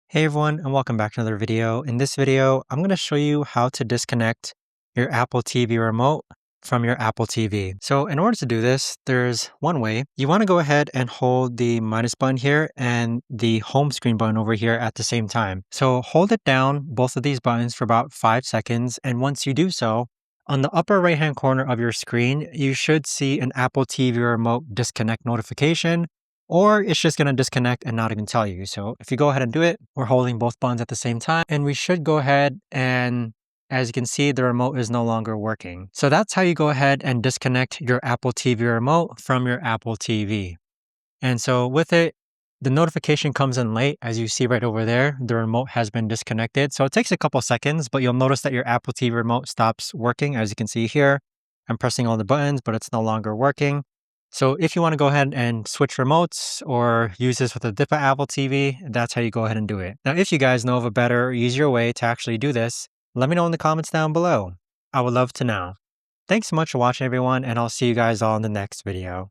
Hey everyone, and welcome back to another video. In this video, I'm going to show you how to disconnect your Apple TV remote from your Apple TV. So in order to do this, there's one way. You want to go ahead and hold the minus button here and the home screen button over here at the same time. So hold it down, both of these buttons, for about 5 seconds. And once you do so, on the upper right hand corner of your screen, you should see an Apple TV remote disconnect notification, or it's just going to disconnect and not even tell you. So if you go ahead and do it, we're holding both buttons at the same time, and we should go ahead and, as you can see, the remote is no longer working. So that's how you go ahead and disconnect your Apple TV remote from your Apple TV. And so with it, the notification comes in late. As you see right over there, the remote has been disconnected. So it takes a couple seconds, but you'll notice that your Apple TV remote stops working. As you can see here, I'm pressing all the buttons, but it's no longer working. So if you want to go ahead and switch remotes or use this with a different Apple TV, that's how you go ahead and do it. Now, if you guys know of a better, easier way to actually do this, let me know in the comments down below. I would love to know. Thanks so much for watching, everyone, and I'll see you guys all in the next video.